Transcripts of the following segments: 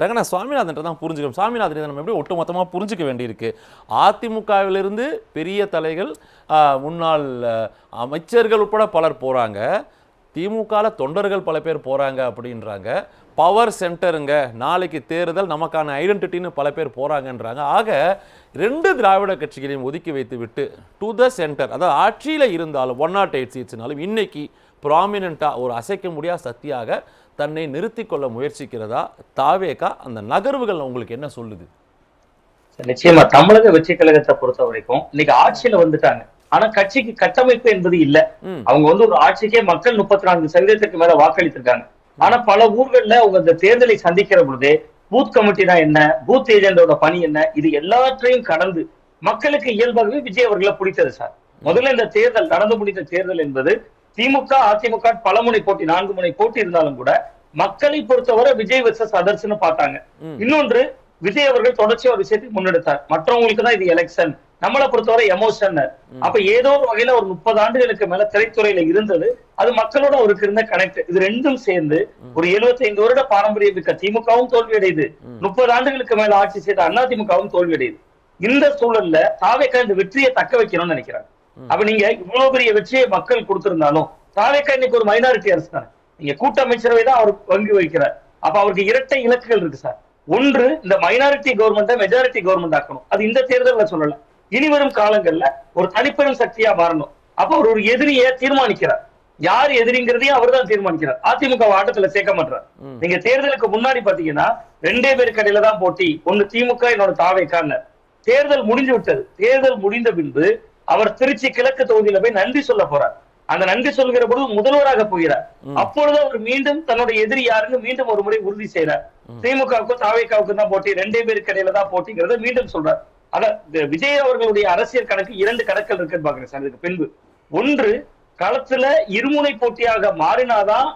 ரங்கண்ணா சுவாமிநாதன் தான் புரிஞ்சுக்கணும். சுவாமிநாதன் நம்ம எப்படி ஒட்டுமொத்தமாக புரிஞ்சுக்க வேண்டியிருக்கு. அதிமுகவிலிருந்து பெரிய தலைகள், முன்னாள் அமைச்சர்கள் உட்பட பலர் போகிறாங்க, திமுகவில் தொண்டர்கள் பல பேர் போகிறாங்க அப்படின்றாங்க. பவர் சென்டருங்க, நாளைக்கு தேர்தல், நமக்கான ஐடென்டிட்டின்னு பல பேர் போகிறாங்கன்றாங்க. ஆக 2 திராவிட கட்சிகளையும் ஒதுக்கி வைத்து விட்டு டு த சென்டர், அதாவது ஆட்சியில் இருந்தாலும் 108 சீட்ஸ்னாலும் இன்னைக்கு ப்ராமினெண்ட்டாக ஒரு அசைக்க முடியாத சக்தியாக தன்னை நிறுத்தி கொள்ள முயற்சிக்கிறதா தாவேகா? அந்த நகர்வுகள் உங்களுக்கு என்ன சொல்லுது? நிச்சயமா தமிழக வெற்றி கழகத்தை பொறுத்த வரைக்கும் இன்னைக்கு ஆட்சியில வந்துட்டாங்க, ஆனா கட்சிக்கு கட்டமைப்பு என்பது இல்ல. அவங்க ஒரு ஆட்சிக்கே மக்கள் 34% மேல வாக்களித்திருக்காங்க. ஆனா பல ஊர்கள்ல அவங்க இந்த தேர்தலை சந்திக்கிற பொழுதே பூத் கமிட்டினா என்ன, பூத் ஏஜெண்டோட பணி என்ன, இது எல்லாற்றையும் கடந்து மக்களுக்கு இயல்பாகவே விஜய் அவர்களை பிடித்தது சார். முதல்ல இந்த தேர்தல் நடந்து முடிந்த தேர்தல் என்பது திமுக அதிமுக பலமுனை போட்டி, 4 முனை போட்டி இருந்தாலும் கூட மக்களை பொறுத்தவரை விஜய் வெர்சஸ் அதர்ஸ்னு பார்த்தாங்க. இன்னொன்று, விஜய் அவர்கள் தொடர்ச்சியா ஒரு விஷயத்தை முன்னெடுத்தார். மற்றவங்களுக்கு தான் இது எலெக்ஷன், நம்மளை பொறுத்தவரை எமோஷன். அப்ப ஏதோ ஒரு வகையில ஒரு 30 ஆண்டுகளுக்கு மேல திரைத்துறையில இருந்தது, அது மக்களோட அவருக்கு இருந்த கனெக்ட். இது ரெண்டும் சேர்ந்து ஒரு 75 வருட பாரம்பரியம் மிக்க திமுகவும் தோல்வியடையுது, 30 ஆண்டுகளுக்கு மேல ஆட்சி செய்த அதிமுகவும் தோல்வியடையுது. இந்த சூழல்ல தாவேகா இந்த வெற்றியை தக்க வைக்கணும்னு நினைக்கிறாங்க. அப்ப நீங்க இவ்வளவு பெரிய வெற்றியை மக்கள் கொடுத்திருந்தாலும் தாவேகா இன்னைக்கு ஒரு மைனாரிட்டி அரசு தானே. நீங்க கூட்டமைச்சரவை தான் அவர் பங்கு வகிக்கிறார். அப்ப அவருக்கு இரட்டை இலக்குகள் இருக்கு சார். ஒன்று, இந்த மைனாரிட்டி கவர்மெண்ட்டை மெஜாரிட்டி கவர்மெண்ட் ஆக்கணும். அது இந்த தேர்தலில் சொல்லல, இனி வரும் காலங்கள்ல ஒரு தனிப்பெரும் சக்தியா மாறணும். அப்ப அவர் ஒரு எதிரியை தீர்மானிக்கிறார். யார் எதிரிங்கிறதையும் அவர் தான் தீர்மானிக்கிறார். அதிமுக ஆட்டத்துல சேர்க்க மாட்டார். நீங்க தேர்தலுக்கு முன்னாடி பாத்தீங்கன்னா 2 பேருக்கு இடையில தான் போட்டி, ஒன்னு திமுக இன்னொன்னு தாவேகான்னு. தேர்தல் முடிஞ்சு விட்டது. தேர்தல் முடிந்த பின்பு அவர் திருச்சி கிழக்கு தொகுதியில போய் நன்றி சொல்ல போறார். அந்த நன்றி சொல்கிற பொழுது முதல்வராக போகிறார். அப்பொழுது அவர் மீண்டும் தன்னுடைய எதிரி யாருன்னு மீண்டும் ஒரு முறை உறுதி செய்யறார். திமுகவுக்கும் தாவேகாவுக்கும் தான் போட்டி, 2 பேருக்கு இடையில தான் போட்டிங்கிறத மீண்டும் சொல்றார். அதான் விஜய் அவர்களுடைய அரசியல் கணக்கு 2 கணக்குகள் இருக்குன்னு பாக்குறேன் சார். இதுக்கு பின்பு ஒன்று, களத்துல இருமுனை போட்டியாக மாறினாதான்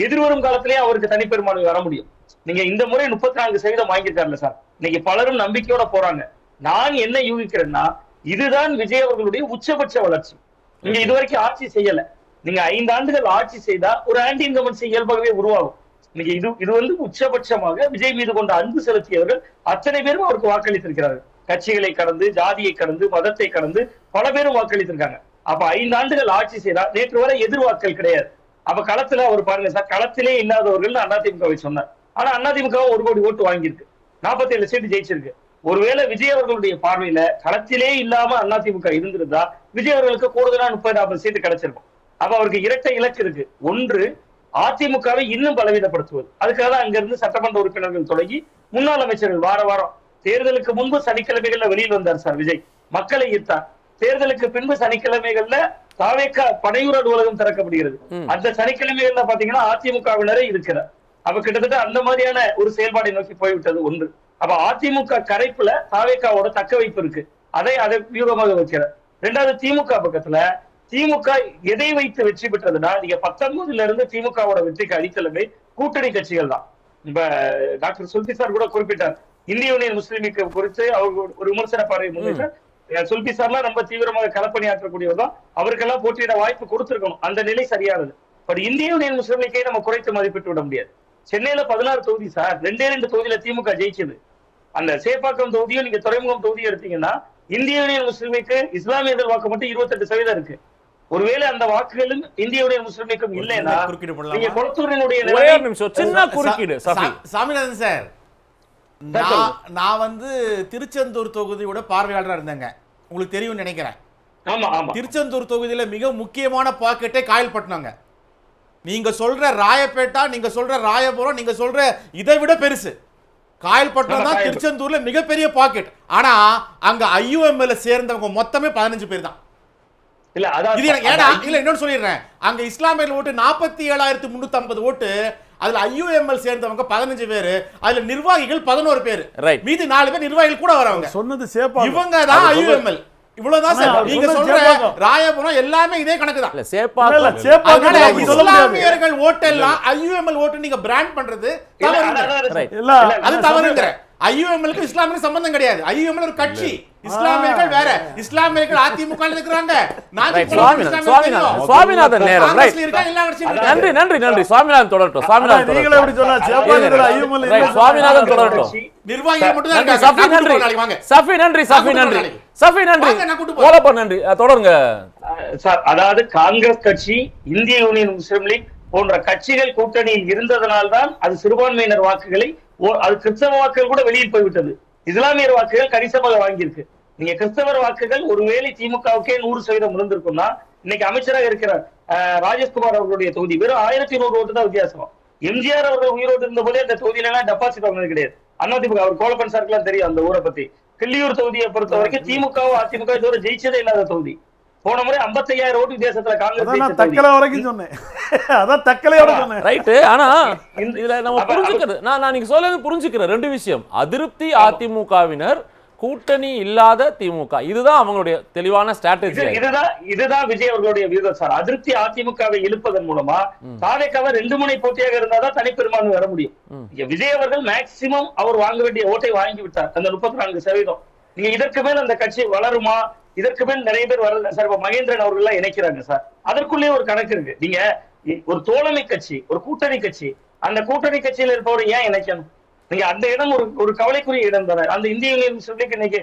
எதிர்வரும் காலத்திலேயே அவருக்கு தனிப்பெரும்பான்மை வர முடியும். நீங்க இந்த முறை 34% வாங்கியிருக்காருல்ல சார், இன்னைக்கு பலரும் நம்பிக்கையோட போறாங்க. நான் என்ன யூகிக்கிறேன்னா, இதுதான் விஜய் அவர்களுடைய உச்சபட்ச வளர்ச்சி. நீங்க இதுவரைக்கும் ஆட்சி செய்யல, நீங்க 5 ஆண்டுகள் ஆட்சி செய்தா ஒரு ஆன்டி இன்கம்பன்சி இயல்பாகவே உருவாகும். நீங்க இது உச்சபட்சமாக விஜய் மீது கொண்ட அன்பு செலுத்தியவர்கள் அத்தனை பேரும் அவருக்கு வாக்களித்திருக்கிறார்கள். கட்சிகளை கடந்து, ஜாதியை கடந்து, மதத்தை கடந்து பல பேரும் வாக்களித்திருக்காங்க. அப்ப 5 ஆண்டுகள் ஆட்சி செய்தா நேற்று வரை எதிர்வாக்கள் கிடையாது. அப்ப களத்துல அவர் பாருங்க சார், களத்திலே இல்லாதவர்கள் அதிமுகவை சொன்னார். ஆனா அதிமுக 1 கோடி ஓட்டு வாங்கியிருக்கு, 47 சீட்டு ஜெயிச்சிருக்கு. ஒருவேளை விஜய் அவர்களுடைய பார்வையில களத்திலே இல்லாம அதிமுக இருந்திருந்தா விஜய் அவர்களுக்கு கூடுதலா 30-40 சீட்டு கிடைச்சிருக்கும். அப்ப அவருக்கு இரட்டை இலக்கு இருக்கு. ஒன்று, அதிமுகவை இன்னும் பலவீனப்படுத்துவது. அதுக்காக தான் அங்க இருந்து சட்டமன்ற உறுப்பினர்கள் தொடங்கி முன்னாள் அமைச்சர்கள் வார வாரம், தேர்தலுக்கு முன்பு சனிக்கிழமைகள்ல வெளியில் வந்தார் சார் விஜய், மக்களை ஈர்த்தார். தேர்தலுக்கு பின்பு சனிக்கிழமைகள்ல தாவேகா பனையூர் அலுவலகம் திறக்கப்படுகிறது. அந்த சனிக்கிழமைகள்ல பாத்தீங்கன்னா அதிமுகவினரே இருக்கிறார். அப்ப கிட்டத்தட்ட அந்த மாதிரியான ஒரு செயல்பாடை நோக்கி போய்விட்டது ஒன்று. அப்ப அதிமுக கரைப்புல தாவேகாவோட தக்க வைப்பு இருக்கு, அதை வியூகமாக வைக்கிறார். 2வது, திமுக பக்கத்துல திமுக எதை வைத்து வெற்றி பெற்றதுன்னா, நீங்க 19ல இருந்து திமுகவோட வெற்றிக்கு அடித்தளமே கூட்டணி கட்சிகள் தான். இப்ப டாக்டர் சுல்பி சார் கூட குறிப்பிட்டார், இந்திய யூனியன் முஸ்லீம் லீக் குறித்து அவர் ஒரு விமர்சன பார்வை முன்வைத்தார். சுல்பி சார்லாம் ரொம்ப தீவிரமாக களப்பணியாற்றக்கூடியவர் தான், அவருக்கெல்லாம் போட்டியிட வாய்ப்பு கொடுத்திருக்கணும். அந்த நிலை சரியானது. பட் இந்திய யூனியன் முஸ்லீம் லீக்கை நம்ம குறைத்து மதிப்பிட்டு விட முடியாது. சென்னையில 16 தொகுதி சார், 2 தொகுதியில திமுக ஜெயிச்சது. அந்த சேப்பாக்கம் தொகுதியும் நீங்க துறைமுகம் தொகுதியும் எடுத்தீங்கன்னா இந்திய யூனியன் முஸ்லீம் லீக் இஸ்லாமியர்கள் வாக்கு மட்டும் 28% இருக்கு. ஒருவேளை அந்த வாக்குகளும் இந்திய யூனியன் முஸ்லீம் லீக்கும் இல்லைன்னா நீங்க கொளத்தூரினுடைய சின்ன குறுக்கீடு. சாமிநாதன் சார், நான் திருச்செந்தூர் தொகுதியோட பார்வையாளராக இருந்தேங்க, உங்களுக்கு தெரியும் நினைக்கிறேன். திருச்செந்தூர் தொகுதியில மிக முக்கியமான பாக்கெட்டே காயல்பட்டினங்க. நீங்க சொல்ற ராயப்பேட்டா, நீங்க சொல்ற ராயபுரம், நீங்க சொல்ற இதை விட பெருசு காயல்பட்டினம் தான் திருச்செந்தூர்ல மிகப்பெரிய பாக்கெட். ஆனா அங்க ஐயுஎம்எல்ல சேர்ந்தவங்க மொத்தமே 15 பேர் தான். இன்னொன்னு சொல்லிடுறேன், அங்க இஸ்லாமியர்கள் ஓட்டு 47,350 ஓட்டு, அதுல ஐயுஎம்எல் சேர்ந்தவங்க 15 பேரு, அதுல நிர்வாகிகள் 11 பேரு, மீதி 4 பேர் நிர்வாகிகள் கூட வரவங்க. சொன்னது சேப்பா, இவங்க தான் ஐயுஎம்எல். இவ்வளவுதான் சார். நீங்க சொல்ற ராயபுரம் எல்லாமே இதே கணக்கு தான். இஸ்லாமியர்கள் ஓட்டெல்லாம் ஐயுஎம்எல் ஓட்டு நீங்க பிராண்ட் பண்றது அது தவறுங்க. ஐயுஎம்எலுக்கு இஸ்லாமிய சம்பந்தம் கிடையாது. ஐயுஎம்எல் ஒரு கட்சி, இஸ்லாமியர்கள் வேற. இஸ்லாமியர்கள் அதிமுக இருக்கிறாங்க. சுவாமிநாதன் நேரம். நன்றி நன்றி நன்றி. சுவாமிநாதன் தொடரட்டும். சுவாமிநாதன் தொடரட்டும். நிர்வாகிகள் மட்டும் தான் இருக்காங்க. சஃபி நன்றி. சஃபி நன்றி. சஃபி நன்றி. சஃபி நன்றி. கோலப்பன் நன்றி. தொடருங்க சார். அதாவது காங்கிரஸ் கட்சி, இந்திய யூனியன் முஸ்லிம் லீக் போன்ற கட்சிகள் கூட்டணியில் இருந்ததனால்தான் அது சிறுபான்மையினர் வாக்குகளை, அது கிறிஸ்தவ வாக்குகள் கூட வெளியில் போய்விட்டது. இஸ்லாமியர் வாக்குகள் கணிசமாக வாங்கியிருக்கு. நீங்க கிறிஸ்தவர் வாக்குகள் ஒருவேளை திமுகவுக்கே 100% இருந்திருக்கும்னா இன்னைக்கு அமைச்சராக இருக்கிறார் ராஜேஷ்குமார் அவர்களுடைய தொகுதி வெறும் 1100 ஓட்டு தான் வித்தியாசம். எம்ஜிஆர் அவர்கள் உயிரோடு இருந்த போதே அந்த தொகுதியில எல்லாம் டெபாசிட் வாங்கினது கிடையாது. அதிமுக, அவர் கோலப்பன் சாருக்குலாம் தெரியும் அந்த ஊரை பத்தி. கிள்ளியூர் தொகுதியை பொறுத்த வரைக்கும் திமுகவும் அதிமுக இதுவரை ஜெயிச்சதே இல்லாத தொகுதி. போன முறை 55,000 ஓட்டு வித்தியாசத்துல காங்கிரஸ் தக்கலை வரைக்கும் சொன்னேன். அதான் தக்கலையோட சொன்னேன். ரைட். ஆனா இதுல நம்ம புரிஞ்சுக்கிறது, நான் நீங்க சொல்றது புரிஞ்சுக்கிறேன். ரெண்டு விஷயம். அதிருப்தி அதிமுகவினர், கூட்டணி இல்லாத திமுக, இதுதான் அவங்களுடைய தெளிவான ஸ்ட்ராட்டஜி. இதுதான் விஜய் அவர்களுடைய வியூகம் சார். அதிருப்தி அதிமுகவை இழுப்பதன் மூலமா தாவேக்காவை 2 முனை போட்டியாக இருந்தாதான் தனிப்பெரும்பான்மை வர முடியும். விஜய் அவர்கள் மேக்சிமம் அவர் வாங்க வேண்டிய ஓட்டை வாங்கி விட்டார், அந்த 34%. நீங்க இதற்கு மேல் அந்த கட்சி வளருமா, இதற்கு மேல் நிறைய பேர் வரல சார். இப்ப மகேந்திரன் அவர்கள் எல்லாம் இணைக்கிறாங்க சார். அதற்குள்ளே ஒரு கணக்கு இருக்கு. நீங்க ஒரு தோழமை கட்சி, ஒரு கூட்டணி கட்சி, அந்த கூட்டணி கட்சியில் இருப்பவரை ஏன் இணைக்கணும்? நீங்க அந்த இடம் ஒரு கவலைக்குரிய இடம் தானே. அந்த இந்திய யூனியன் முஸ்லிம் இன்னைக்கு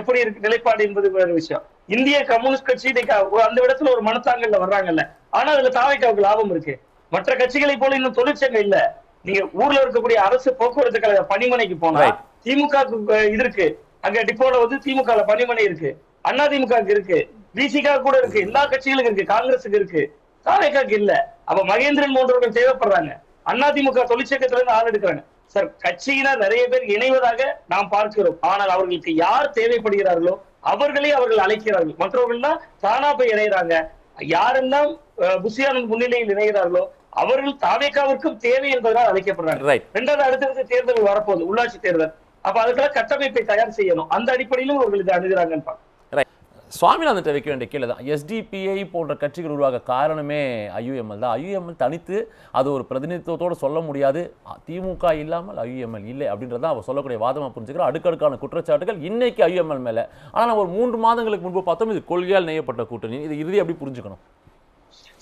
எப்படி இருக்கு நிலைப்பாடு என்பது வேற விஷயம். இந்திய கம்யூனிஸ்ட் கட்சி இன்னைக்கு அந்த இடத்துல ஒரு மனத்தாங்கல்ல வர்றாங்கல்ல. ஆனா அதுல தாவேக்காவுக்கு லாபம் இருக்கு. மற்ற கட்சிகளை போல இன்னும் தொழிற்சங்கம் இல்ல. நீங்க ஊர்ல இருக்கக்கூடிய அரசு போக்குவரத்து கழக பணிமனைக்கு போனா திமுக இது இருக்கு. அங்க டிப்போல திமுக பணிமனை இருக்கு, அதிமுக இருக்கு, விசிகா கூட இருக்கு, எல்லா கட்சிகளுக்கும் இருக்கு, காங்கிரஸுக்கு இருக்கு, தாவேக்காக்கு இல்ல. அப்ப மகேந்திரன் போன்றவர்கள் தேவைப்படுறாங்க. அதிமுக தொழிற்சங்கத்துல இருந்து ஆள் எடுக்கிறாங்க சார். கட்சியினர் நிறைய பேர் இணைவதாக நாம் பார்க்கிறோம். ஆனால் அவர்களுக்கு யார் தேவைப்படுகிறார்களோ அவர்களே அவர்கள் அழைக்கிறார்கள். மற்றவர்கள்லாம் தானா போய் இணைகிறாங்க. யாரெல்லாம் புஷியானந்த் முன்னிலையில் இணைகிறார்களோ அவர்கள் தாவேக்காவிற்கும் தேவை என்பதனால் அழைக்கப்படுறாங்க. இரண்டாவது அடுத்தடுத்த தேர்தல் வரப்போகுது, உள்ளாட்சி தேர்தல். அப்ப அதுக்கெல்லாம் கட்டமைப்பை தயார் செய்யணும். அந்த அடிப்படையிலும் அவர்கள் இதை அணுகிறாங்கன்னு. சுவாமிநாதன் வைக்க வேண்டிய கீழே தான் எஸ்டிபிஐ போன்ற கட்சிகள் உருவாக காரணமே ஐயுஎம்எல் தான். ஐயுஎம்எல் தனித்து அது ஒரு பிரதிநிதித்துவத்தோடு சொல்ல முடியாது. திமுக இல்லாமல் ஐயுஎம்எல் இல்லை அப்படின்றத அவர் சொல்லக்கூடிய வாதமாக புரிஞ்சுக்கிறோம். அடுக்கடுக்கான குற்றச்சாட்டுகள் இன்னைக்கு ஐயுஎம்எல் மேலே. ஆனால் ஒரு 3 மாதங்களுக்கு முன்பு பார்த்தோம் இது கொள்கையால் நெய்யப்பட்ட கூட்டணி. இது இறுதி அப்படி புரிஞ்சுக்கணும்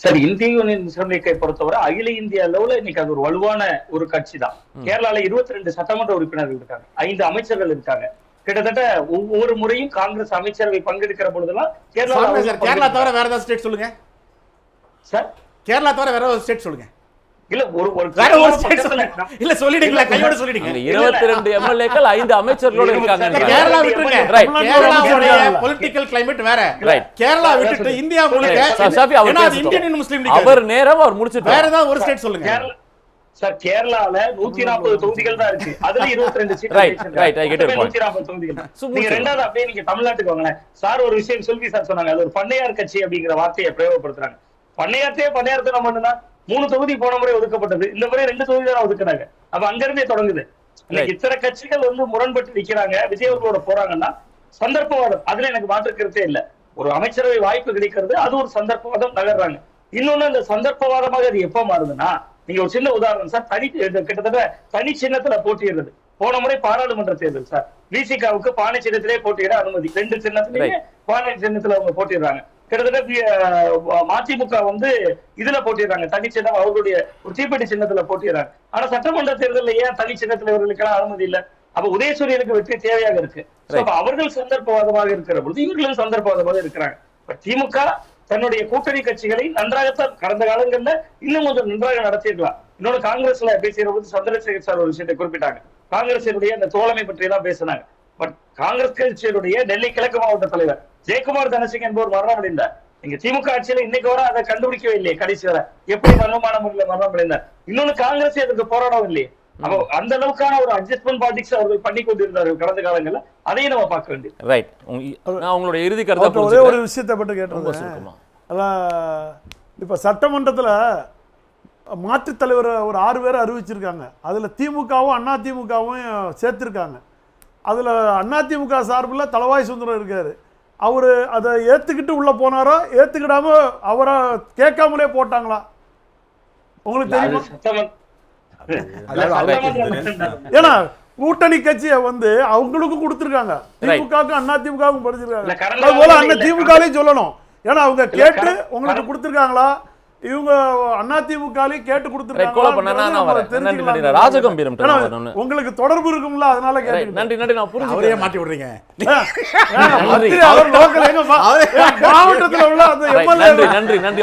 சார். இந்திய யூனியன் முஸ்லிம் லீக்கை பொறுத்தவரை அகில இந்திய அளவுல இன்னைக்கு அது ஒரு வலுவான ஒரு கட்சி தான். கேரளால 22 சட்டமன்ற உறுப்பினர்கள் இருக்காங்க, 5 அமைச்சர்கள் இருக்காங்க. கிட்டத்தட்ட ஒவ்வொரு முறையும் காங்கிரஸ் அமைச்சரவை பங்கெடுக்கிற பொழுதெல்லாம் கேரளா தவிர வேற ஏதாவது ஸ்டேட் சொல்லுங்க சார். கேரளா தவிர வேற ஒரு ஸ்டேட் சொல்லுங்க. இல்ல ஒரு இல்ல சொல்லிடுங்களா, கையோட சொல்லிடுங்க. 22 எம்எல்ஏக்கள் 5 அமைச்சர்களோட இருக்காங்க. கேரளா விட்டுருங்க. கேரளாவுடைய பொலிட்டிக்கல் கிளைமேட் வேற. கேரளா விட்டுட்டு இந்தியா முழுக்க இந்தியன் முஸ்லிம் லீக் அவர் நேரம் அவர் முடிச்சிட்டு வேற ஏதாவது ஒரு ஸ்டேட் சொல்லுங்க சார். கேரளால 140 தொகுதிகள் தான் இருக்கு. அதுல 22 சீட். 140 தொகுதிகள். நீங்க ரெண்டாவது அப்படியே நீங்க தமிழ்நாட்டுக்கு வாங்க சார். ஒரு விஷயம் செல்வி சார் சொன்னாங்க, அது ஒரு பண்ணையார் கட்சி அப்படிங்கிற வார்த்தையை பிரயோகப்படுத்துறாங்க. பண்ணையார்த்தே நம்ம பண்ணுனா 3 தொகுதி போன முறை ஒதுக்கப்பட்டது, இந்த முறை 2 தொகுதி தான் ஒதுக்குறாங்க. அப்ப அங்க இருந்தே தொடங்குது. இத்தனை கட்சிகள் முரண்பட்டு நிக்கிறாங்க. விஜய் அவர்களோட போறாங்கன்னா சந்தர்ப்பவாதம், அதுல எனக்கு மாற்று கருத்தே இல்ல. ஒரு அமைச்சரவை வாய்ப்பு கிடைக்கிறது, அது ஒரு சந்தர்ப்பவாதம் நகர்றாங்க. இன்னொன்னு அந்த சந்தர்ப்பவாதமாக அது எப்ப மாறுதுன்னா, நீங்க ஒரு சின்ன உதாரணம் சார். கிட்டத்தட்ட தனி சின்னத்துல போட்டியிடுறது. போன முறை பாராளுமன்ற தேர்தல் சார், விசிகாவுக்கு பானை சின்னத்திலே போட்டியிட அனுமதி. 2 சின்னத்திலேயே பானை சின்னத்துல அவங்க போட்டிடுறாங்க. கிட்டத்தட்ட மதிமுக இதுல போட்டிடுறாங்க, தனி சின்னம் அவர்களுடைய ஒரு தீப்பெட்டி சின்னத்துல போட்டிடுறாங்க. ஆனா சட்டமன்ற தேர்தலில் ஏன் தனி சின்னத்துல இவர்களுக்கெல்லாம் அனுமதி இல்ல? அப்ப உதயசூரியனுக்கு வெற்றி தேவையாக இருக்கு. அவர்கள் சந்தர்ப்பவாதமாக இருக்கிற பொழுது இவர்களும் சந்தர்ப்பவாதமாக இருக்கிறாங்க. திமுக தன்னுடைய கூட்டணி கட்சிகளை நன்றாகத்தான் கடந்த காலங்கள்ல இன்னும் கொஞ்சம் நன்றாக நடத்திருக்கலாம். இன்னொன்னு காங்கிரஸ்ல பேசுகிற போது சந்திரசேகர் சார் ஒரு விஷயத்தை குறிப்பிட்டாங்க. காங்கிரசினுடைய அந்த தோழமை பற்றி தான் பேசினாங்க. பட் காங்கிரஸ் கட்சியினுடைய டெல்லி கிழக்கு மாவட்ட தலைவர் ஜெயக்குமார் தனசிங் என்பவர் மரணம் அடைந்தார். நீங்க திமுக ஆட்சியில இன்னைக்கு வர அதை கண்டுபிடிக்கவே இல்லையே. கடைசி வர எப்படி மர்மமான முறையில் மரணம் அடைந்தார். இன்னொன்னு காங்கிரஸ் அதற்கு போராடவும் இல்லையே. அப்போ அந்த அளவுக்கான ஒரு அட்ஜஸ்ட்மெண்ட் பாலிடிக்ஸ் அவர்கள் பண்ணி கொண்டிருந்தார்கள் கடந்த காலங்கள்ல. அதையும் நம்ம பார்க்க வேண்டியது. ரைட். உங்களுடைய இறுதி கருத்து ஒரே ஒரு விஷயத்தை பற்றி கேட்டிருந்தேன். அதான் இப்ப சட்டமன்றத்துல மாற்றுத் தலைவர் ஒரு 6 பேரை அறிவிச்சிருக்காங்க. அதுல திமுகவும் அதிமுகவும் சேர்த்திருக்காங்க. அதுல அதிமுக சார்பில் தளவாய் சுந்தரம் இருக்காரு. அவரு அதை ஏத்துக்கிட்டு உள்ள போனாரோ, ஏத்துக்கிடாம அவரை கேட்காமலே போட்டாங்களா உங்களுக்கு தெரியுமா? ஏன்னா கூட்டணி கட்சியை வந்து அவங்களுக்கும் கொடுத்துருக்காங்க, திமுகவுக்கும் அண்ணா திமுகவுக்கும் இல்ல, படிச்சிருக்காங்க. கடந்த அது போல காலத்துல அண்ணா இல்ல. திமுகலையும் சொல்லணும். ஏன்னா அவங்க கேட்டு கர- உங்களுக்கு கொடுத்துருக்காங்களா, இவங்க அண்ணா திமுகலையும் கேட்டு கோல பண்ணா நான் வரேன். நன்றி நன்றி ராஜகம்பீரம் கிட்ட நான் வரணும். உங்களுக்கு தொடர்பு இருக்கும்ல, அதனால ரைட், கேட்டு நன்றி நன்றி நான் அவரே புரிஞ்சுக்கிறேன். மாட்டி விடுறீங்க. மாவட்டத்தில் உள்ள அந்த ரைட், எம்எல்ஏ நன்றி நன்றி நன்றி